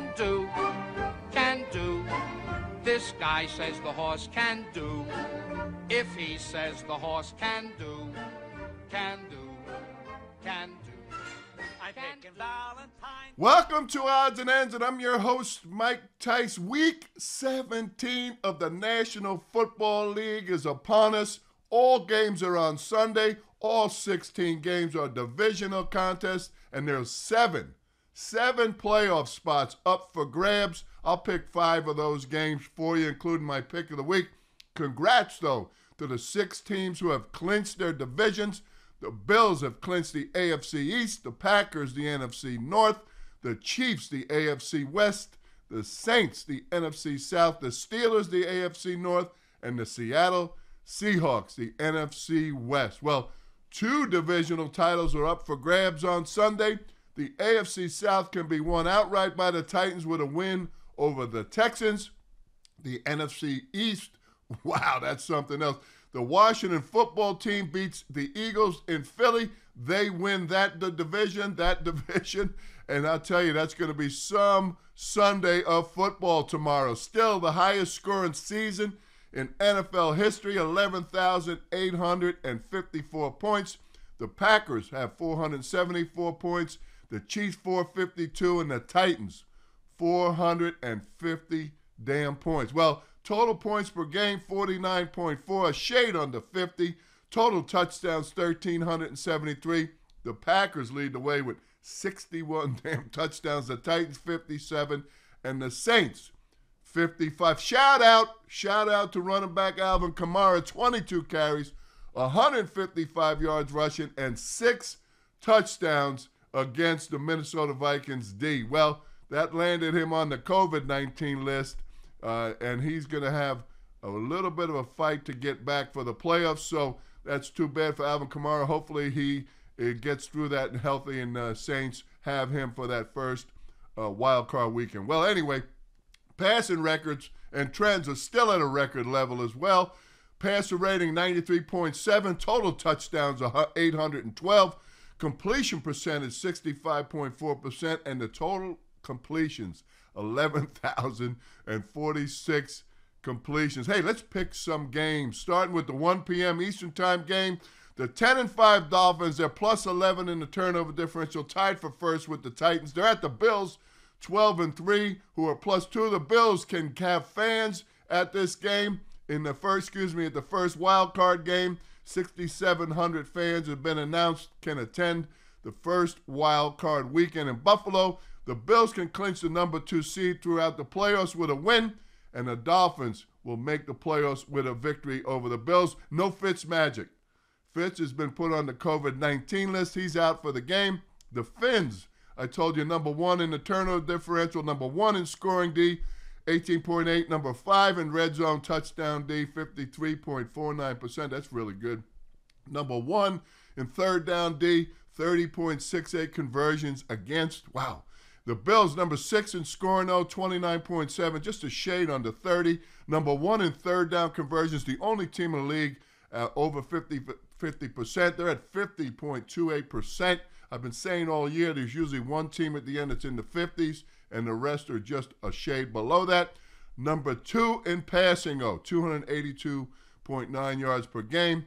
can do, can do. This guy says the horse can do. If he says the horse can do, can do, can do. I'm picking Valentine. Welcome to Odds and Ends, and I'm your host, Mike Tice. Week 17 of the National Football League is upon us. All games are on Sunday. All 16 games are divisional contests, and there's seven playoff spots up for grabs. I'll pick 5 of those games for you, including my pick of the week. Congrats, though, to the 6 teams who have clinched their divisions. The Bills have clinched the AFC East, the Packers the NFC North, the Chiefs the AFC West, the Saints the NFC South, the Steelers the AFC North, and the Seattle Seahawks the NFC West. Well, 2 divisional titles are up for grabs on Sunday. The AFC South can be won outright by the Titans with a win over the Texans. The NFC East, wow, that's something else. The Washington football team beats the Eagles in Philly. They win that division. And I'll tell you, that's going to be some Sunday of football tomorrow. Still the highest scoring season in NFL history, 11,854 points. The Packers have 474 points. The Chiefs 452, and the Titans 450 damn points. Well, total points per game, 49.4, a shade under 50. Total touchdowns, 1,373. The Packers lead the way with 61 damn touchdowns. The Titans, 57. And the Saints, 55. Shout out to running back Alvin Kamara, 22 carries, 155 yards rushing, and 6 touchdowns against the Minnesota Vikings D. Well, that landed him on the COVID-19 list, and he's going to have a little bit of a fight to get back for the playoffs, so that's too bad for Alvin Kamara. Hopefully he gets through that and healthy, and Saints have him for that first wild card weekend. Well, anyway, passing records and trends are still at a record level as well. Passer rating 93.7, total touchdowns 812, completion percentage 65.4%, and the total completions 11,046 completions. Hey, let's pick some games, starting with the 1 p.m. Eastern Time game. The 10-5 Dolphins, they're plus 11 in the turnover differential, tied for first with the Titans. They're at the Bills, 12-3, who are plus 2. The Bills can have fans at this game at the first wild card game. 6,700 fans have been announced can attend the first wild card weekend in Buffalo. The Bills can clinch the number 2 seed throughout the playoffs with a win, and the Dolphins will make the playoffs with a victory over the Bills. No Fitz magic. Fitz has been put on the COVID-19 list. He's out for the game. The Fins, I told you, number 1 in the turnover differential, number 1 in scoring D, 18.8, number 5 in red zone touchdown D, 53.49%. That's really good. Number 1 in third down D, 30.68 conversions against. Wow. The Bills, number 6 in scoring O, 29.7, just a shade under 30. Number 1 in third down conversions, the only team in the league over 50%. They're at 50.28%. I've been saying all year there's usually one team at the end that's in the 50s, and the rest are just a shade below that. Number 2 in passing O, 282.9 yards per game.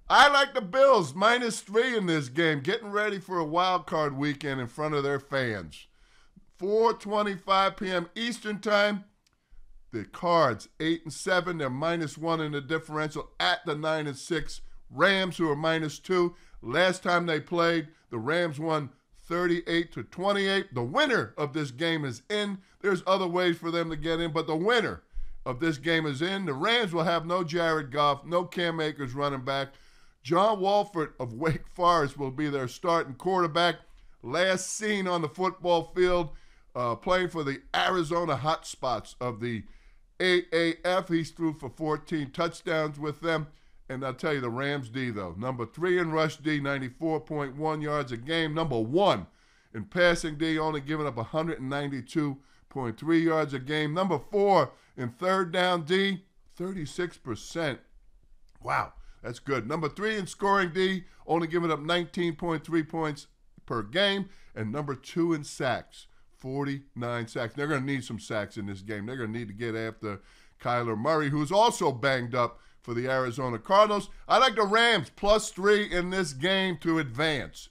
I like the Bills, -3 in this game, getting ready for a wild card weekend in front of their fans. 4:25 p.m. Eastern Time. The Cards, 8-7. They're -1 in the differential at the 9-6 Rams, who are -2. Last time they played, the Rams won 38-28. The winner of this game is in. There's other ways for them to get in, but the winner of this game is in. The Rams will have no Jared Goff, no Cam Akers running back. John Wolford of Wake Forest will be their starting quarterback. Last seen on the football field playing for the Arizona Hotspots of the AAF. He's threw for 14 touchdowns with them. And I'll tell you, the Rams D, though, number 3 in rush D, 94.1 yards a game. Number 1 in passing D, only giving up 192.3 yards a game. Number 4 in third down D, 36%. Wow, that's good. Number 3 in scoring D, only giving up 19.3 points per game. And number 2 in sacks, 49 sacks. They're going to need some sacks in this game. They're going to need to get after Kyler Murray, who's also banged up for the Arizona Cardinals. I like the Rams +3 in this game to advance.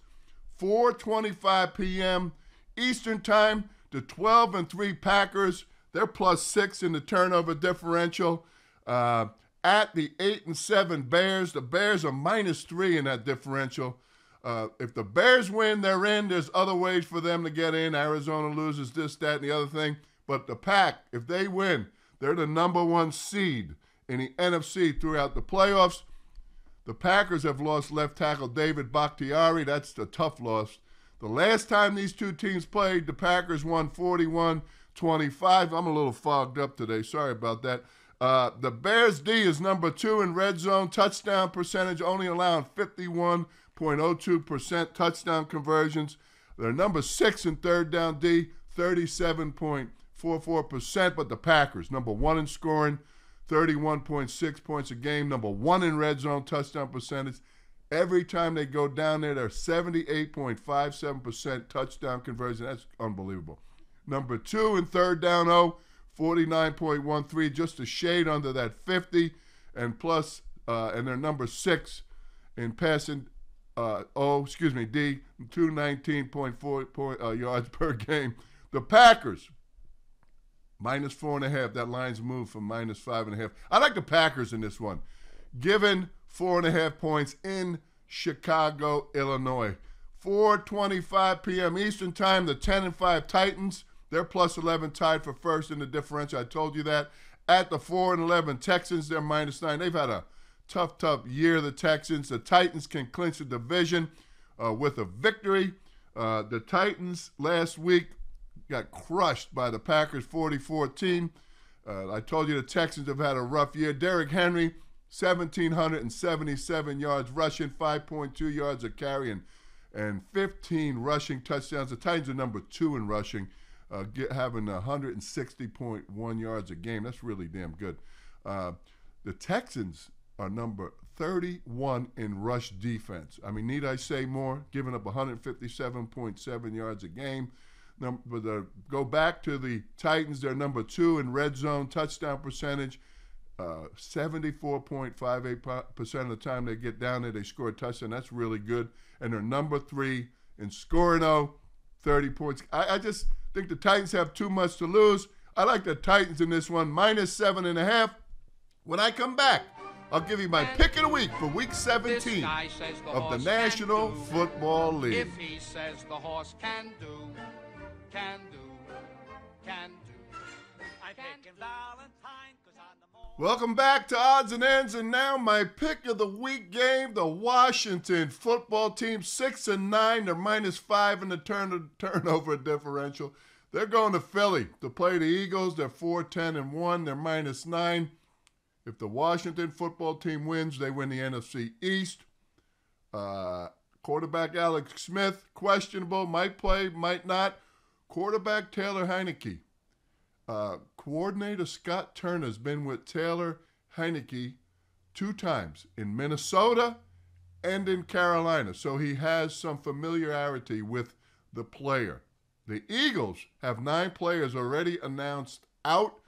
4:25 p.m. Eastern Time. The 12-3 Packers, they're +6 in the turnover differential. At the 8-7 Bears, the Bears are -3 in that differential. If the Bears win, they're in. There's other ways for them to get in. Arizona loses this, that, and the other thing. But the Pack, if they win, they're the #1 seed in the NFC throughout the playoffs. The Packers have lost left tackle David Bakhtiari. That's a tough loss. The last time these two teams played, the Packers won 41-25. I'm a little fogged up today. Sorry about that. The Bears D is #2 in red zone touchdown percentage, only allowing 51.02% touchdown conversions. They're #6 in third down D, 37.44%. But the Packers, #1 in scoring, 31.6 points a game, #1 in red zone touchdown percentage. Every time they go down there, they're 78.57% touchdown conversion. That's unbelievable. #2 in third down O, 49.13, just a shade under that 50, and plus, and they're #6 in passing D, 219.4 yards per game. The Packers, -4.5. That line's moved from -5.5. I like the Packers in this one, given 4.5 points in Chicago, Illinois. 4:25 p.m. Eastern Time, the 10-5 Titans, they're +11, tied for first in the differential. I told you that. At the 4-11 Texans, they're -9. They've had a tough year, the Texans. The Titans can clinch the division with a victory. The Titans last week got crushed by the Packers 40-14. I told you the Texans have had a rough year. Derrick Henry, 1,777 yards rushing, 5.2 yards a carry, and 15 rushing touchdowns. The Titans are #2 in rushing, having 160.1 yards a game. That's really damn good. The Texans are #31 in rush defense. I mean, need I say more? Giving up 157.7 yards a game. Go back to the Titans. They're #2 in red zone touchdown percentage. 74.58% of the time they get down there, they score a touchdown. That's really good. And they're #3 in scoring, 30 points. I just think the Titans have too much to lose. I like the Titans in this one, -7.5. When I come back, I'll give you my pick of the week for Week 17 of the National Football League. If he says the horse can do, can do, can do. I'm picking Valentine 'cause I'm the more. Welcome back to Odds and Ends, and now my pick of the week game, the Washington football team, 6-9. They're -5 in the turnover differential. They're going to Philly to play the Eagles. They're 4-10-1. They're -9. If the Washington football team wins, they win the NFC East. Quarterback Alex Smith, questionable, might play, might not. Quarterback Taylor Heineke. Coordinator Scott Turner has been with Taylor Heineke 2 times, in Minnesota and in Carolina, so he has some familiarity with the player. The Eagles have 9 players already announced out,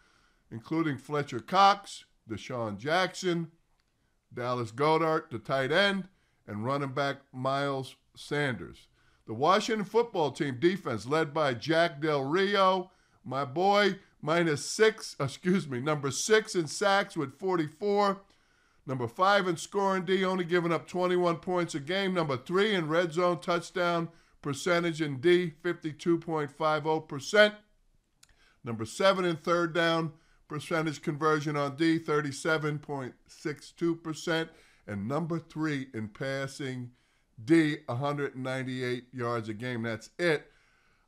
including Fletcher Cox, Deshaun Jackson, Dallas Goedert, the tight end, and running back Miles Sanders. The Washington football team defense, led by Jack Del Rio, my boy, #6 in sacks with 44. #5 in scoring D, only giving up 21 points a game. #3 in red zone touchdown percentage in D, 52.50%. #7 in third down percentage conversion on D, 37.62%. And #3 in passing D, 198 yards a game. That's it.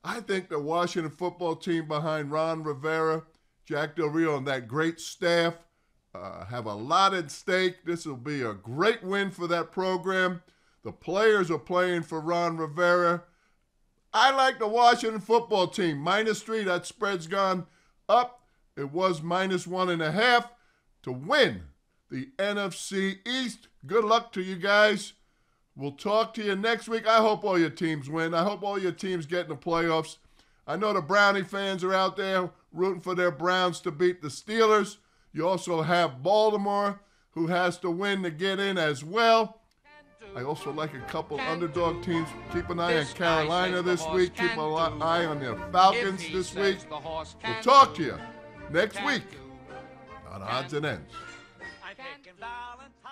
I think the Washington football team behind Ron Rivera, Jack Del Rio, and that great staff have a lot at stake. This will be a great win for that program. The players are playing for Ron Rivera. I like the Washington football team. -3, that spread's gone up. It was -1.5 to win the NFC East. Good luck to you guys. We'll talk to you next week. I hope all your teams win. I hope all your teams get in the playoffs. I know the Brownie fans are out there rooting for their Browns to beat the Steelers. You also have Baltimore, who has to win to get in as well. I also like a couple underdog teams. Keep an eye on Carolina this week. Keep an eye on the Falcons this week. We'll talk to you next week on Odds and Ends. I'm picking Valentine.